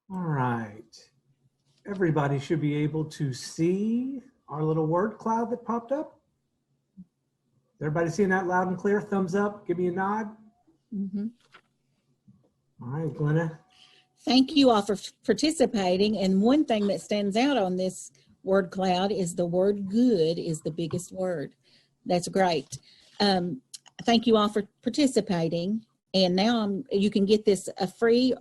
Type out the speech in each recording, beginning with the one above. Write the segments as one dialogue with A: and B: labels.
A: All right. Everybody should be able to see our little word cloud that popped up. Everybody seeing that loud and clear? Thumbs up. Give me a nod.
B: Mm-hmm.
A: All right, Glenna.
B: Thank you all for participating. And one thing that stands out on this word cloud is the word good is the biggest word. That's great. Thank you all for participating. And now you can get this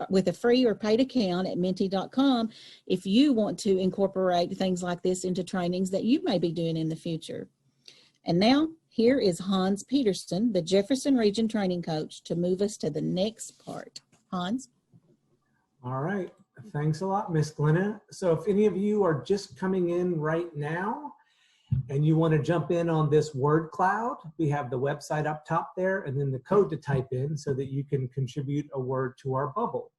B: with a free or paid account at menti.com if you want to incorporate things like this into trainings that you may be doing in the future. And now here is Hans Peterson, the Jefferson Region Training Coach, to move us to the next part. Hans?
A: All right. Thanks a lot, Miss Glenna. So if any of you are just coming in right now and you want to jump in on this word cloud, we have the website up top there and then the code to type in so that you can contribute a word to our bubble.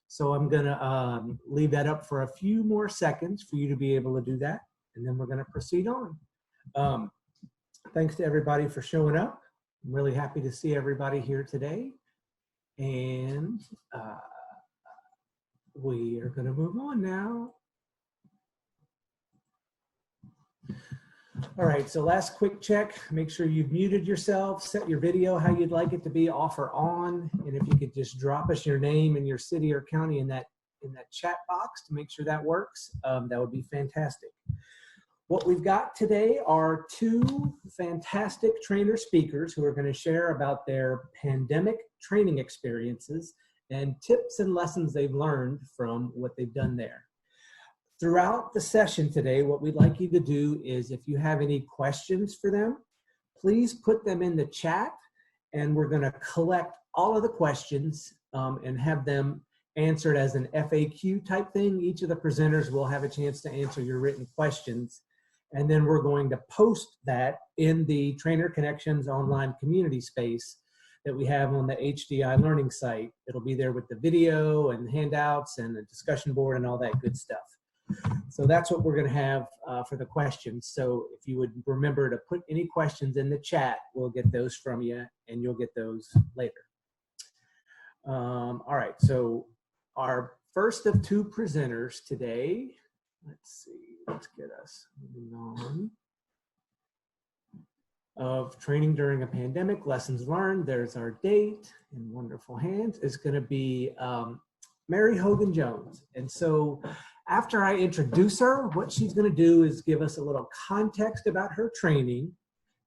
A: So I'm going to leave that up for a few more seconds for you to be able to do that. And then we're going to proceed on. Thanks to everybody for showing up. I'm really happy to see everybody here today. And we are going to move on now. All right, so last quick check. Make sure you've muted yourself, set your video how you'd like it to be, off or on. And if you could just drop us your name and your city or county in that chat box to make sure that works, that would be fantastic. What we've got today are two fantastic trainer speakers who are going to share about their pandemic training experiences and tips and lessons they've learned from what they've done there. Throughout the session today, what we'd like you to do is, if you have any questions for them, please put them in the chat, and we're going to collect all of the questions and have them answered as an FAQ type thing. Each of the presenters will have a chance to answer your written questions. And then we're going to post that in the Trainer Connections online community space that we have on the HDI Learning site. It'll be there with the video and handouts and the discussion board and all that good stuff. So that's what we're going to have for the questions. So if you would remember to put any questions in the chat, we'll get those from you and you'll get those later. All right, so our first of two presenters today, let's see, let's get us moving on. Of training during a pandemic, lessons learned. There's our date in wonderful hands. It's going to be Mary Hogan Jones. And so after I introduce her, what she's going to do is give us a little context about her training.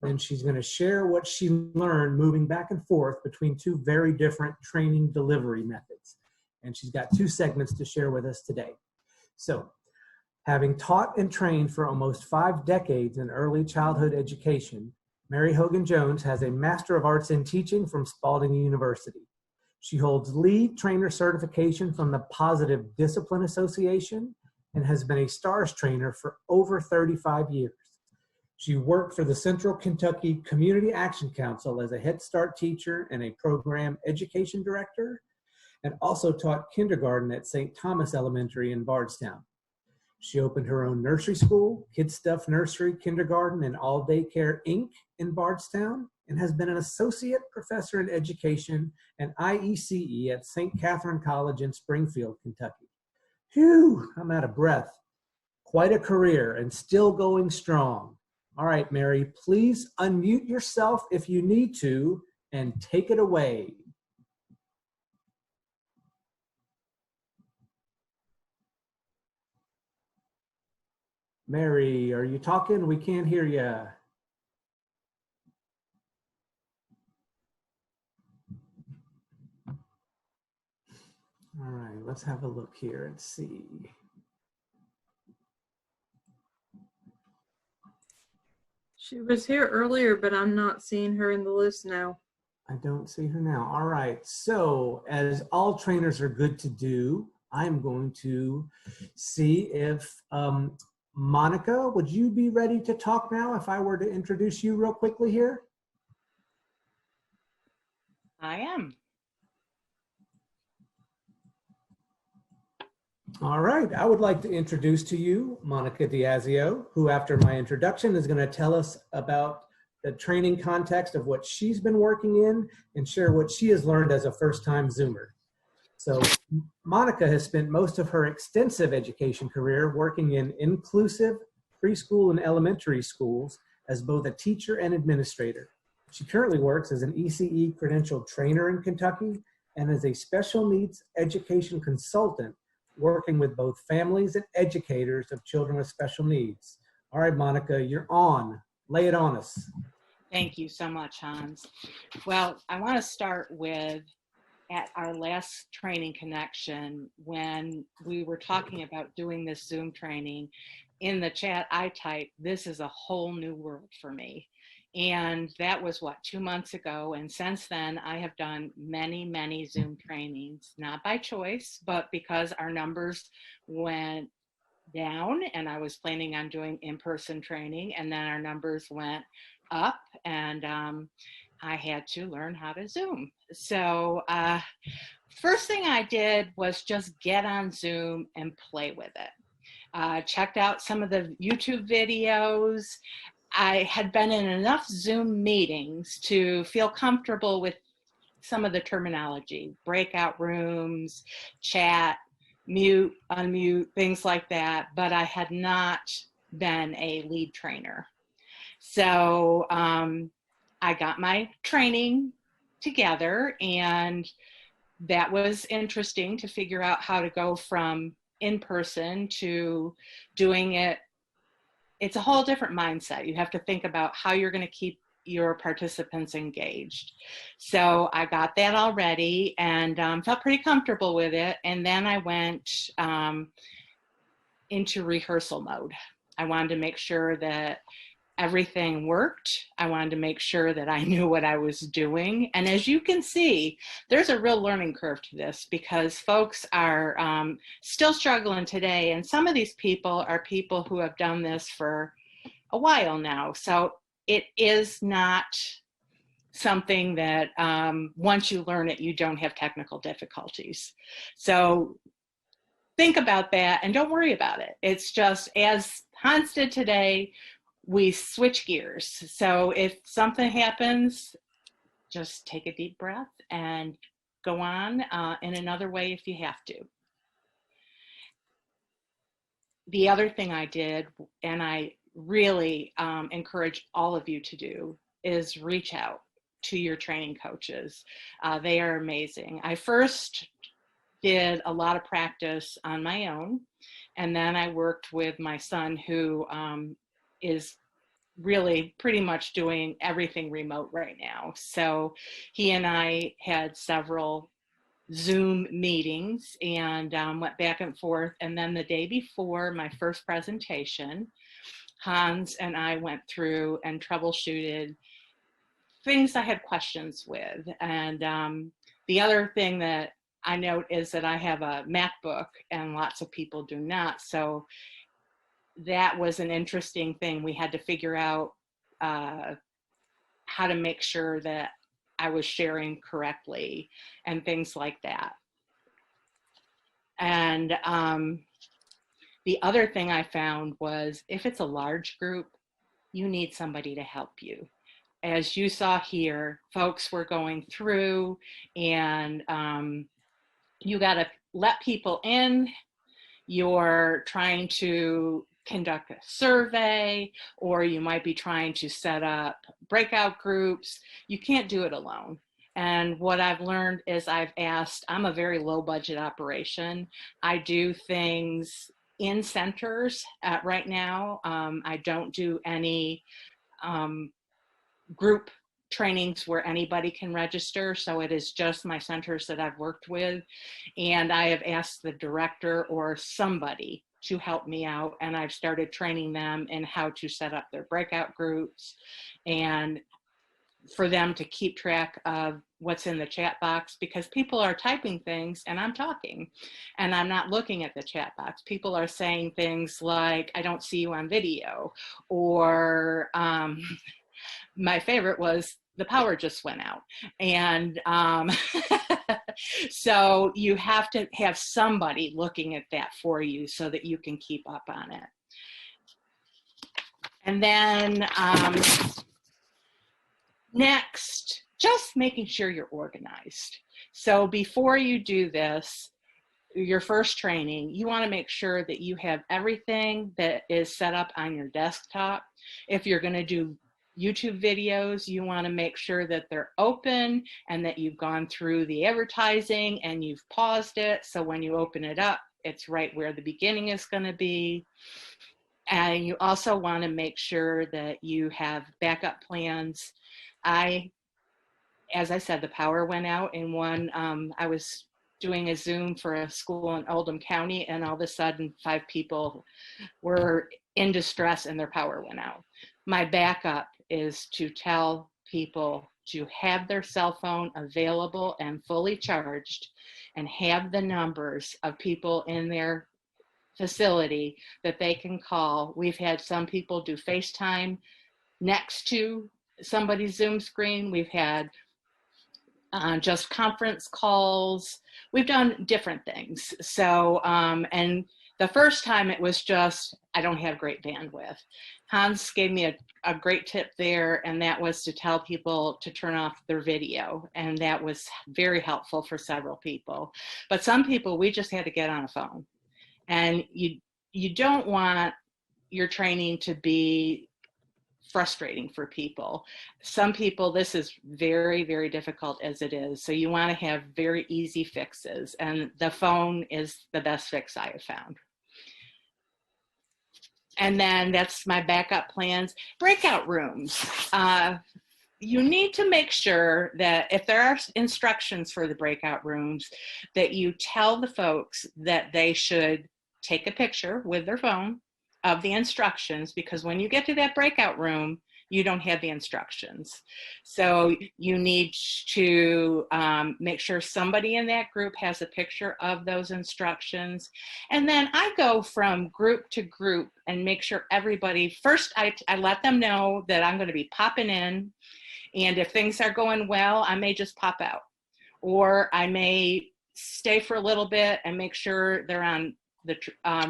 A: And she's going to share what she learned moving back and forth between two very different training delivery methods. And she's got two segments to share with us today. So, having taught and trained for almost 5 decades in early childhood education, Mary Hogan Jones has a Master of Arts in Teaching from Spalding University. She holds lead trainer certification from the Positive Discipline Association and has been a STARS trainer for over 35 years. She worked for the Central Kentucky Community Action Council as a Head Start teacher and a program education director, and also taught kindergarten at St. Thomas Elementary in Bardstown. She opened her own nursery school, Kid Stuff Nursery, Kindergarten, and All Daycare, Inc. in Bardstown, and has been an associate professor in education and IECE at St. Catherine College in Springfield, Kentucky. Phew, I'm out of breath. Quite a career and still going strong. All right, Mary, please unmute yourself if you need to and take it away. Mary, are you talking? We can't hear you. All right, let's have a look here and see.
C: She was here earlier, but I'm not seeing her in the list now.
A: I don't see her now. All right, so as all trainers are good to do, I'm going to see if Monica, would you be ready to talk now if I were to introduce you real quickly here?
D: I am.
A: All right, I would like to introduce to you Monica Diazio, who after my introduction is going to tell us about the training context of what she's been working in and share what she has learned as a first-time Zoomer. So Monica has spent most of her extensive education career working in inclusive preschool and elementary schools as both a teacher and administrator. She currently works as an ECE credentialed trainer in Kentucky and as a special needs education consultant working with both families and educators of children with special needs. All right, Monica, you're on. Lay it on us.
D: Thank you so much, Hans. Well, I want to start with at our last training connection when we were talking about doing this Zoom training. In the chat, I typed, "This is a whole new world for me." And that was what, 2 months ago. And since then, I have done many, many Zoom trainings, not by choice, but because our numbers went down and I was planning on doing in-person training, and then our numbers went up, and I had to learn how to Zoom. So first thing I did was just get on Zoom and play with it. Checked out some of the YouTube videos. I had been in enough Zoom meetings to feel comfortable with some of the terminology, breakout rooms, chat, mute, unmute, things like that, but I had not been a lead trainer. So I got my training together, and that was interesting to figure out how to go from in-person to doing it. It's a whole different mindset. You have to think about how you're going to keep your participants engaged. So I got that already and felt pretty comfortable with it. And then I went into rehearsal mode. I wanted to make sure that everything worked. I wanted to make sure that I knew what I was doing. And as you can see, there's a real learning curve to this because folks are still struggling today. And some of these people are people who have done this for a while now. So it is not something that once you learn it, you don't have technical difficulties. So think about that and don't worry about it. It's just, as Hans did today, we switch gears. So if something happens, just take a deep breath and go on in another way if you have to. The other thing I did, and I really encourage all of you to do, is reach out to your training coaches. They are amazing. I first did a lot of practice on my own, and then I worked with my son, who is really pretty much doing everything remote right now. So he and I had several Zoom meetings and went back and forth. And then the day before my first presentation, Hans and I went through and troubleshooted things I had questions with. And the other thing that I note is that I have a MacBook and lots of people do not. So that was an interesting thing. We had to figure out how to make sure that I was sharing correctly and things like that. And the other thing I found was if it's a large group, you need somebody to help you. As you saw here, folks were going through and you got to let people in. You're trying to conduct a survey, or you might be trying to set up breakout groups. You can't do it alone. And what I've learned is I'm a very low budget operation. I do things in centers right now. I don't do any group trainings where anybody can register. So it is just my centers that I've worked with. And I have asked the director or somebody to help me out. And I've started training them in how to set up their breakout groups and for them to keep track of what's in the chat box, because people are typing things and I'm talking and I'm not looking at the chat box. People are saying things like, I don't see you on video, or my favorite was, the power just went out. And so you have to have somebody looking at that for you so that you can keep up on it. And then next, just making sure you're organized. So before you do this, your first training, you want to make sure that you have everything that is set up on your desktop. If you're going to do YouTube videos, you want to make sure that they're open and that you've gone through the advertising and you've paused it. So when you open it up, it's right where the beginning is going to be. And you also want to make sure that you have backup plans. As I said, the power went out in one, I was doing a Zoom for a school in Oldham County, and all of a sudden 5 people were in distress and their power went out. My backup is to tell people to have their cell phone available and fully charged and have the numbers of people in their facility that they can call. We've had some people do FaceTime next to somebody's Zoom screen. We've had just conference calls. We've done different things. So, and the first time it was just, I don't have great bandwidth. Hans gave me a great tip there, and that was to tell people to turn off their video. And that was very helpful for several people. But some people, we just had to get on a phone. And you don't want your training to be frustrating for people. Some people, this is very, very difficult as it is. So you want to have very easy fixes, and the phone is the best fix I have found. And then that's my backup plans. Breakout rooms. You need to make sure that if there are instructions for the breakout rooms, that you tell the folks that they should take a picture with their phone of the instructions, because when you get to that breakout room, you don't have the instructions. So you need to make sure somebody in that group has a picture of those instructions. And then I go from group to group and make sure everybody, first I let them know that I'm going to be popping in. And if things are going well, I may just pop out. Or I may stay for a little bit and make sure they're on the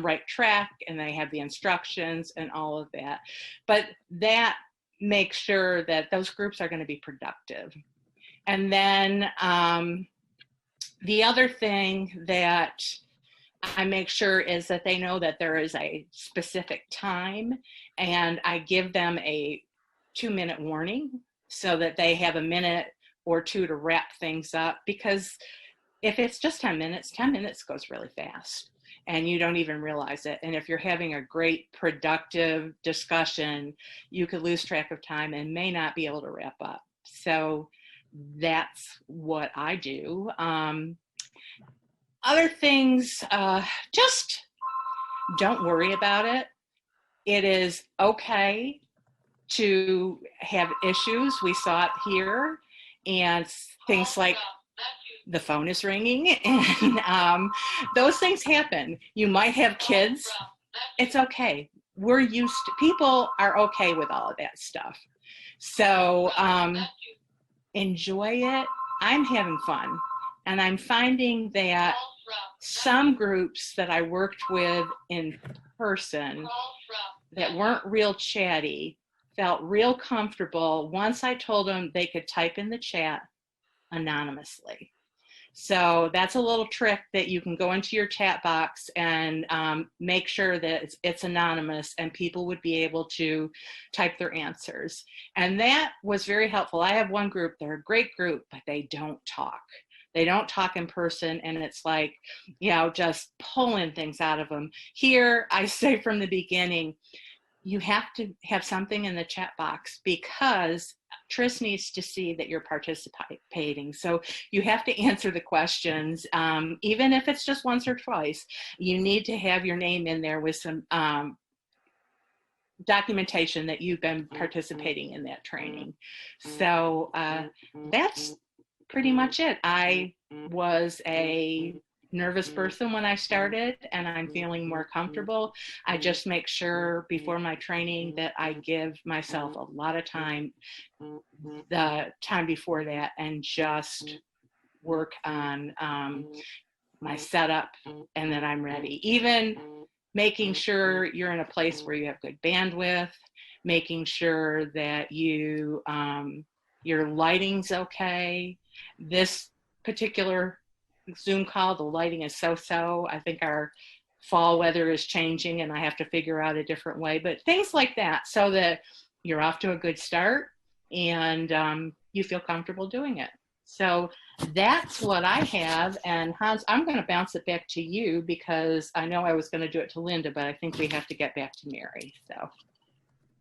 D: right track and they have the instructions and all of that. But that makes sure that those groups are going to be productive. And then the other thing that I make sure is that they know that there is a specific time, and I give them a 2-minute warning so that they have a minute or two to wrap things up, because if it's just 10 minutes, 10 minutes goes really fast and you don't even realize it. And if you're having a great productive discussion, you could lose track of time and may not be able to wrap up. So that's what I do. Other things, just don't worry about it. It is okay to have issues. We saw it here, and things like the phone is ringing, and those things happen. You might have kids. It's okay. We're used to, people are okay with all of that stuff. So enjoy it. I'm having fun. And I'm finding that some groups that I worked with in person that weren't real chatty felt real comfortable once I told them they could type in the chat anonymously. So that's a little trick that you can go into your chat box and make sure that it's anonymous and people would be able to type their answers. And that was very helpful. I have one group, they're a great group, but they don't talk. They don't talk in person, and it's like, you know, just pulling things out of them. Here, I say from the beginning, you have to have something in the chat box because Tris needs to see that you're participating. So you have to answer the questions, even if it's just once or twice. You need to have your name in there with some documentation that you've been participating in that training. So that's pretty much it. I was a nervous person when I started, and I'm feeling more comfortable. I just make sure before my training that I give myself a lot of time, the time before that, and just work on my setup, and then I'm ready. Even making sure you're in a place where you have good bandwidth, making sure that you your lighting's okay. This particular Zoom call, the lighting is so-so. I think our fall weather is changing and I have to figure out a different way, but things like that so that you're off to a good start and you feel comfortable doing it. So that's what I have. And Hans, I'm going to bounce it back to you because I know I was going to do it to Linda, but I think we have to get back to Mary. So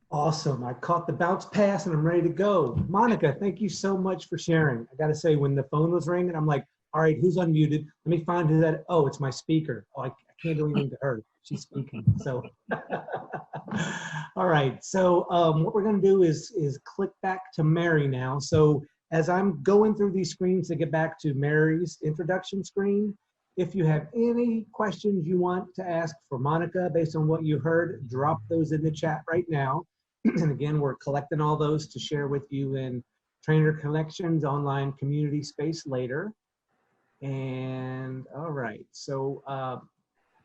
A: Awesome. I caught the bounce pass and I'm ready to go. Monica, thank you so much for sharing. I got to say, when the phone was ringing, I'm like, all right, who's unmuted? Let me find who that. Oh, it's my speaker. Oh, I can't do anything to her. She's speaking. So, all right. So what we're going to do is click back to Mary now. So as I'm going through these screens to get back to Mary's introduction screen, if you have any questions you want to ask for Monica based on what you heard, drop those in the chat right now. And again, we're collecting all those to share with you in Trainer Connections online community space later. And all right, so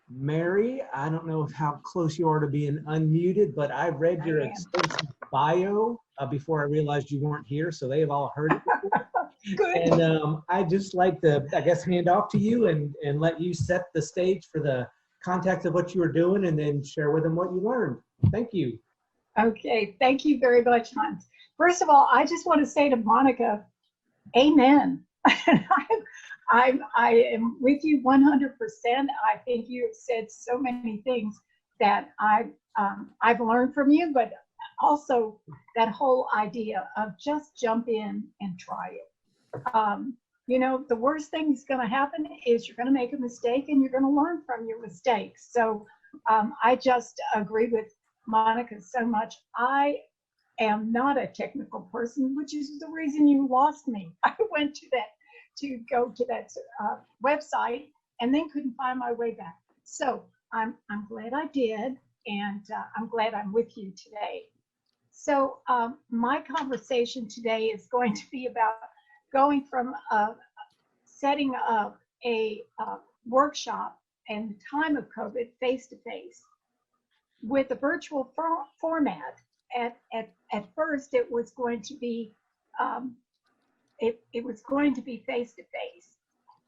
A: Mary, I don't know how close you are to being unmuted, but I read your extensive bio before I realized you weren't here, so they have all heard it before.
E: Good.
A: And I'd just like to, I guess, hand off to you and let you set the stage for the context of what you were doing and then share with them what you learned. Thank you.
E: Okay, thank you very much, Hans. First of all, I just want to say to Monica, amen. I am with you 100%. I think you have said so many things that I've learned from you, but also that whole idea of just jump in and try it. You know, the worst thing that's going to happen is you're going to make a mistake and you're going to learn from your mistakes. So I just agree with Monica so much. I am not a technical person, which is the reason you lost me. I went to go to that website and then couldn't find my way back. So I'm glad I did, and I'm glad I'm with you today. So my conversation today is going to be about going from setting up a workshop in the time of COVID face-to-face with a virtual format. At first, it was going to be it was going to be face-to-face,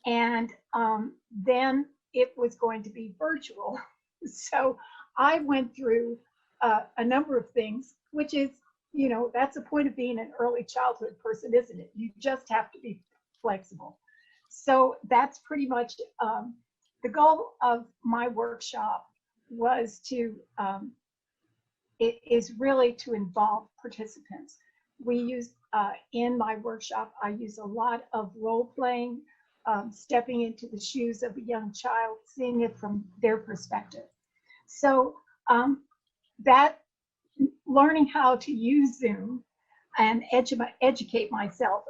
E: and then it was going to be virtual. So I went through a number of things, which is, you know, that's the point of being an early childhood person, isn't it? You just have to be flexible. So that's pretty much the goal of my workshop was to it is really to involve participants. We use in my workshop, I use a lot of role playing, stepping into the shoes of a young child, seeing it from their perspective. So that learning how to use Zoom and educate myself,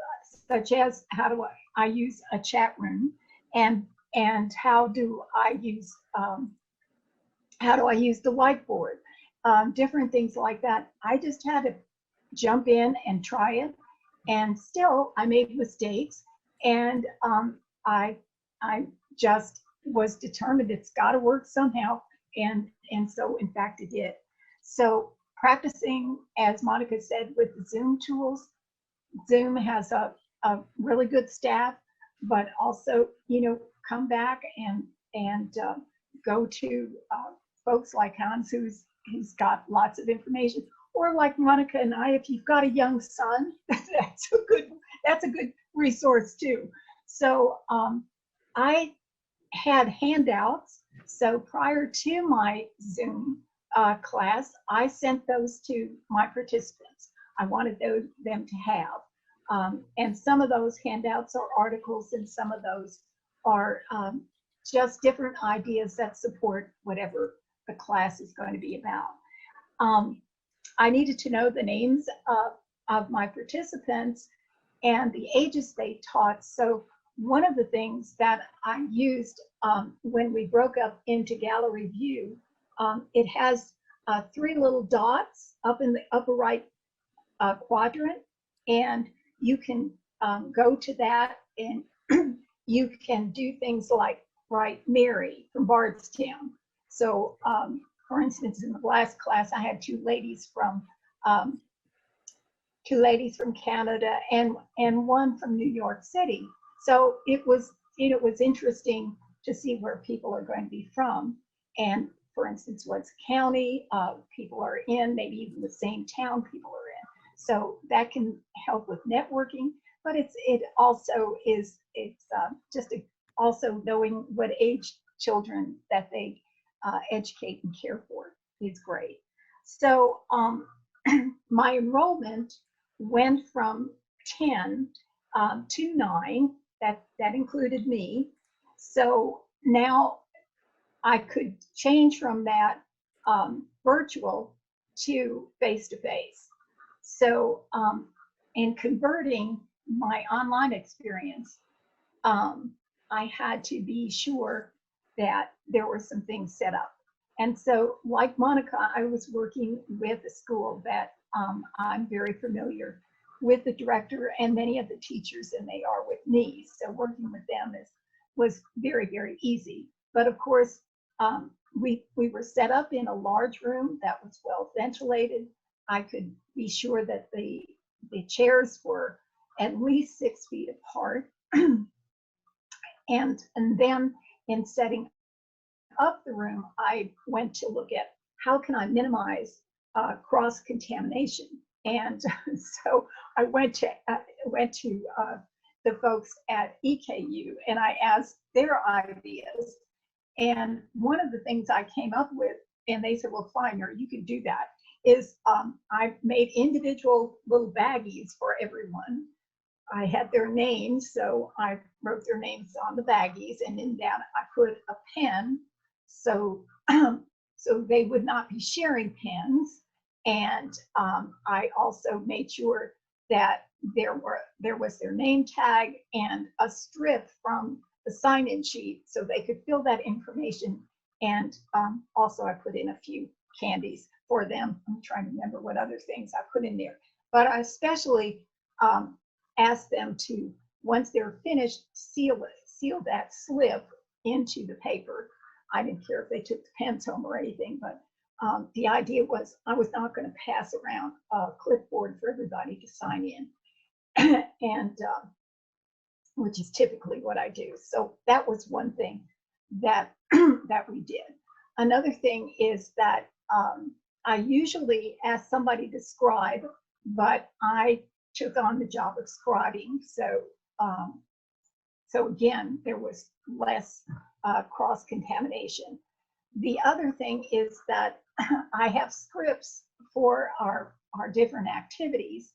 E: such as how do I use a chat room, and how do I use the whiteboard, different things like that. I just had to jump in and try it, and still I made mistakes, and I just was determined it's got to work somehow, and so in fact it did. So practicing, as Monica said, with the Zoom tools. Zoom has a really good staff, but also, you know, come back and go to folks like Hans, who's got lots of information, or like Monica and I, if you've got a young son, that's a good resource too. So I had handouts. So prior to my Zoom class, I sent those to my participants. I wanted them to have. And some of those handouts are articles, and some of those are just different ideas that support whatever the class is going to be about. I needed to know the names of my participants and the ages they taught. So one of the things that I used when we broke up into gallery view, it has 3 little dots up in the upper right quadrant, and you can go to that and you can do things like write Mary from Bardstown. So for instance, in the last class, I had two ladies from Canada and one from New York City. So it was it was interesting to see where people are going to be from. And for instance, what county people are in, maybe even the same town people are in. So that can help with networking, but it also is, also knowing what age children that they educate and care for is great. So my enrollment went from 10 to 9, that included me. So now I could change from that virtual to face-to-face. So in converting my online experience, I had to be sure that there were some things set up. And so like Monica, I was working with a school that I'm very familiar with the director and many of the teachers, and they are with me. So working with them was very, very easy. But of course, we were set up in a large room that was well ventilated. I could be sure that the chairs were at least 6 feet apart. And then in setting up the room, I went to look at how can I minimize cross-contamination. And so I went to the folks at EKU and I asked their ideas. And one of the things I came up with, and they said, well, fine, you can do that, is I made individual little baggies for everyone. I had their names, so I wrote their names on the baggies, and in that I put a pen, so so they would not be sharing pens. And I also made sure that there was their name tag and a strip from the sign-in sheet, so they could fill that information. And also I put in a few candies for them. I'm trying to remember what other things I put in there, but I especially asked them to, once they're finished, seal that slip into the paper. I didn't care if they took the pens home or anything, but the idea was I was not going to pass around a clipboard for everybody to sign in, and which is typically what I do. So that was one thing that that we did. Another thing is that I usually ask somebody to scribe, but I took on the job of scribing. So so again, there was less cross-contamination. The other thing is that I have scripts for our different activities.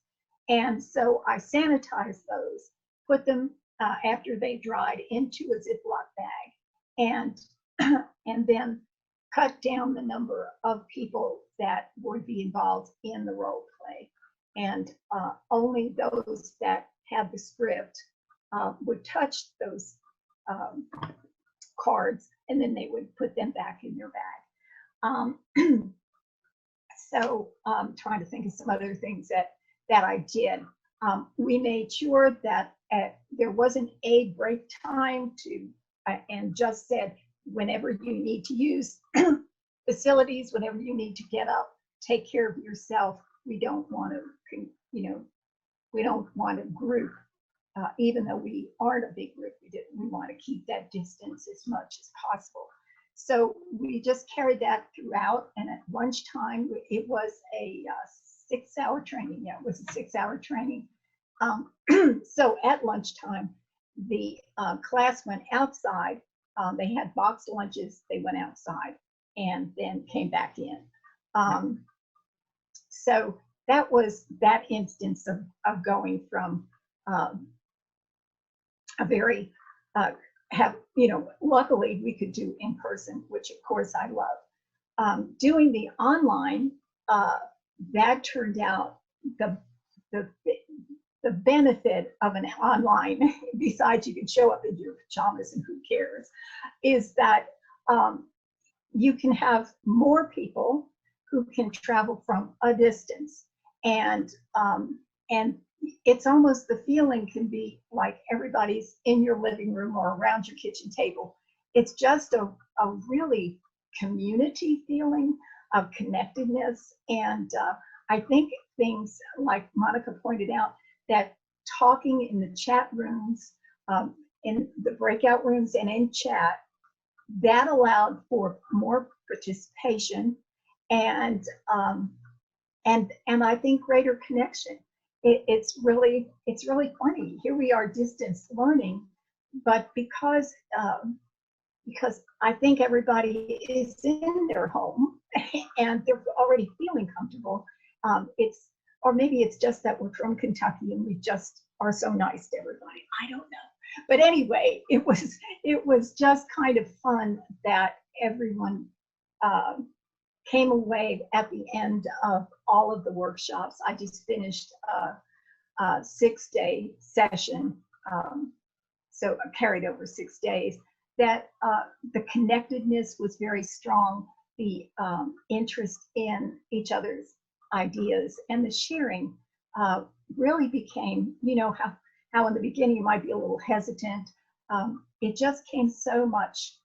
E: And so I sanitize those, put them after they dried into a Ziploc bag, and then cut down the number of people that would be involved in the role play. And only those that had the script would touch those cards, and then they would put them back in their bag. So I'm trying to think of some other things that I did. We made sure that there wasn't a break time and just said, whenever you need to use facilities, whenever you need to get up, take care of yourself. We don't want to, we don't want to group, even though we aren't a big group. We want to keep that distance as much as possible. So we just carried that throughout. And at lunchtime, it was a 6-hour training. Yeah, it was a 6-hour training. So at lunchtime, the class went outside. They had boxed lunches. They went outside and then came back in. So that was that instance of going from a very, luckily we could do in person, which of course I love. Doing the online, that turned out the benefit of an online, besides you can show up in your pajamas and who cares, is that you can have more people who can travel from a distance. And it's almost, the feeling can be like everybody's in your living room or around your kitchen table. It's just a really community feeling of connectedness. And I think things like Monica pointed out, that talking in the chat rooms, in the breakout rooms and in chat. That allowed for more participation and I think greater connection. It's really funny. Here we are distance learning, but because I think everybody is in their home and they're already feeling comfortable. Or maybe it's just that we're from Kentucky and we just are so nice to everybody. I don't know. But anyway, it was just kind of fun that everyone came away at the end of all of the workshops. I just finished a 6-day session, so I carried over 6 days. That the connectedness was very strong, the interest in each other's ideas, and the sharing really became, how in the beginning you might be a little hesitant. It just came so much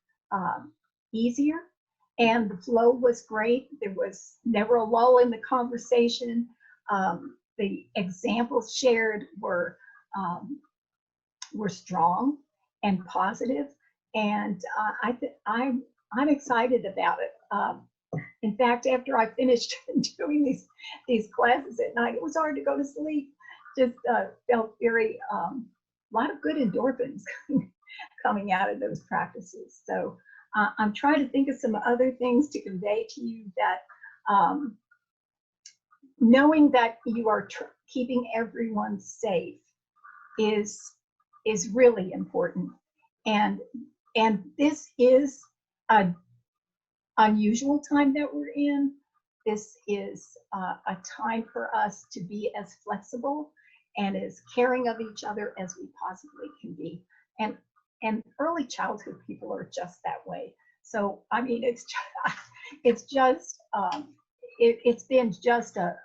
E: easier, and the flow was great. There was never a lull in the conversation. The examples shared were strong and positive, and I'm excited about it. In fact, after I finished doing these classes at night, it was hard to go to sleep. Just felt very a lot of good endorphins coming out of those practices. So I'm trying to think of some other things to convey to you, that knowing that you are keeping everyone safe is really important, and this is a unusual time that we're in. This is a time for us to be as flexible and as caring of each other as we possibly can be. And early childhood people are just that way. So I mean, it's been just a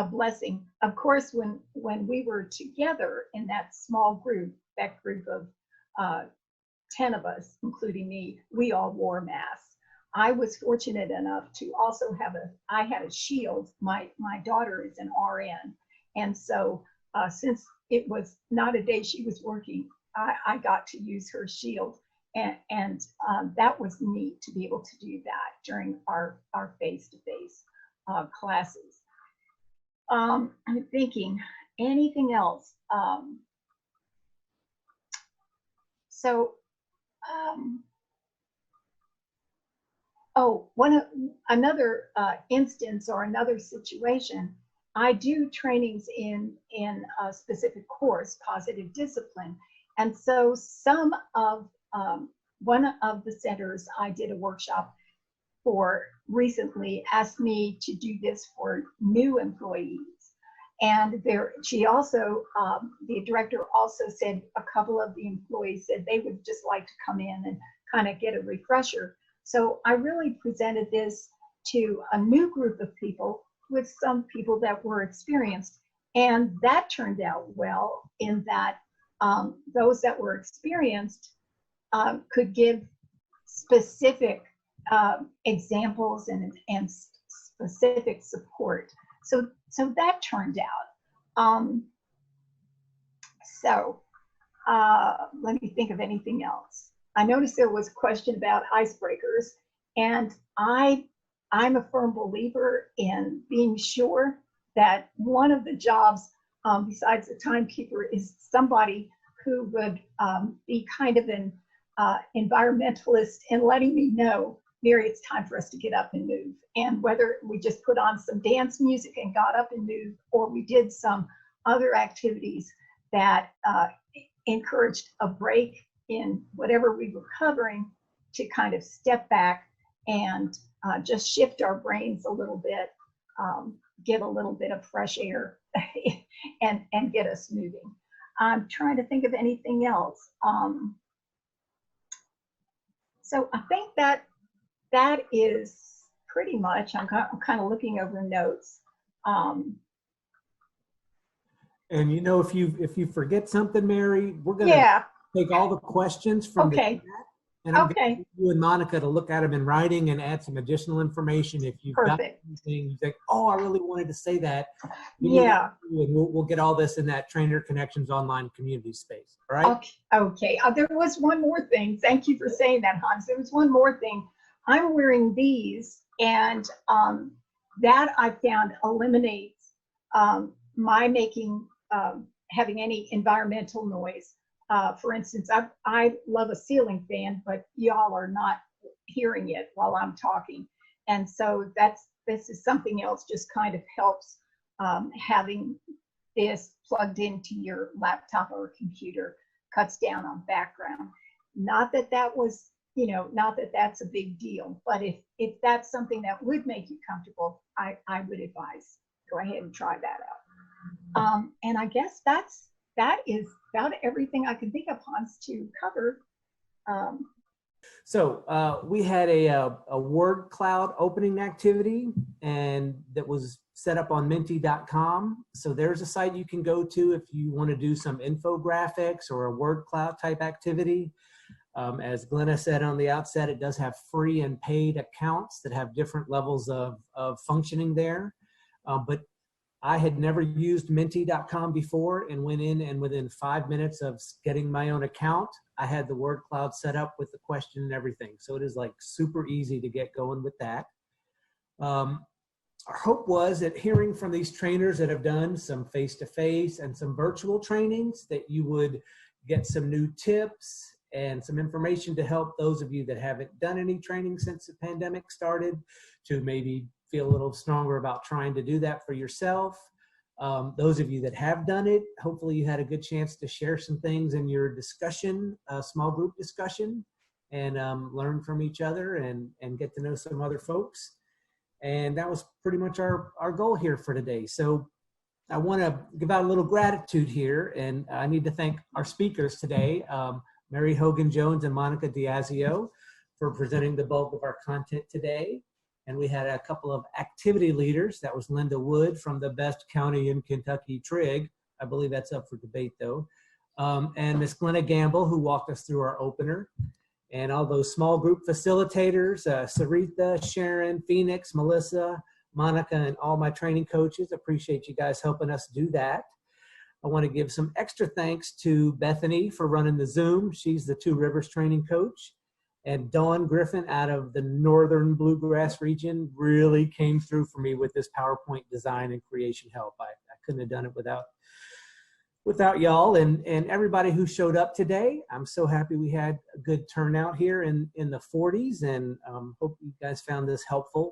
E: blessing. Of course, when we were together in that small group, that group of 10 of us, including me, we all wore masks. I was fortunate enough to also I had a shield. My daughter is an RN. And so since it was not a day she was working, I got to use her shield. And that was neat to be able to do that during our face-to-face classes. I'm thinking, anything else? Another instance or another situation, I do trainings in a specific course, positive discipline. And so one of the centers I did a workshop for recently asked me to do this for new employees. And she also, the director also said a couple of the employees said they would just like to come in and kind of get a refresher. So I really presented this to a new group of people with some people that were experienced. And that turned out well in that those that were experienced could give specific examples and specific support. So that turned out. Let me think of anything else. I noticed there was a question about icebreakers, and I'm a firm believer in being sure that one of the jobs, besides the timekeeper, is somebody who would be kind of an environmentalist and letting me know, Mary, it's time for us to get up and move. And whether we just put on some dance music and got up and moved, or we did some other activities that encouraged a break in whatever we were covering to kind of step back and just shift our brains a little bit, get a little bit of fresh air and get us moving. I'm trying to think of anything else. So I think that is pretty much, I'm kind of looking over notes.
A: And if you forget something, Mary, we're gonna take all the questions from the chat, And I'm
E: Okay,
A: getting you and Monica to look at them in writing and add some additional information. If you've got
E: perfect.
A: anything you think, oh, I really wanted to say that, give me
E: Yeah.
A: that too, and we'll get all this in that Trainer Connections online community space. All right.
E: Okay. Okay. There was one more thing. Thank you for saying that, Hans. There was one more thing. I'm wearing these, and that I found eliminates my making having any environmental noise. For instance, I love a ceiling fan, but y'all are not hearing it while I'm talking, and so this is something else. Just kind of helps having this plugged into your laptop or computer, cuts down on background. Not that that was, not that that's a big deal, but if that's something that would make you comfortable, I would advise go ahead and try that out. And I guess that is about everything I can think of, Hans, to cover.
A: So we had a word cloud opening activity, and that was set up on menti.com. So there's a site you can go to if you want to do some infographics or a word cloud type activity. As Glenna said on the outset, it does have free and paid accounts that have different levels of functioning there. But I had never used menti.com before and went in, and within 5 minutes of getting my own account, I had the word cloud set up with the question and everything. So it is like super easy to get going with that. Our hope was that hearing from these trainers that have done some face-to-face and some virtual trainings, that you would get some new tips and some information to help those of you that haven't done any training since the pandemic started to maybe feel a little stronger about trying to do that for yourself. Those of you that have done it, hopefully you had a good chance to share some things in your discussion, small group discussion, and learn from each other and get to know some other folks. And that was pretty much our goal here for today. So I want to give out a little gratitude here, and I need to thank our speakers today, Mary Hogan Jones and Monica Diazio, for presenting the bulk of our content today. And we had a couple of activity leaders. That was Linda Wood from the best county in Kentucky, Trigg. I believe that's up for debate though. And Miss Glenna Gamble, who walked us through our opener. And all those small group facilitators, Saritha, Sharon, Phoenix, Melissa, Monica, and all my training coaches. Appreciate you guys helping us do that. I want to give some extra thanks to Bethany for running the Zoom. She's the Two Rivers training coach. And Dawn Griffin out of the Northern Bluegrass region really came through for me with this PowerPoint design and creation help. I couldn't have done it without y'all and everybody who showed up today. I'm so happy we had a good turnout here in the 40s, and hope you guys found this helpful.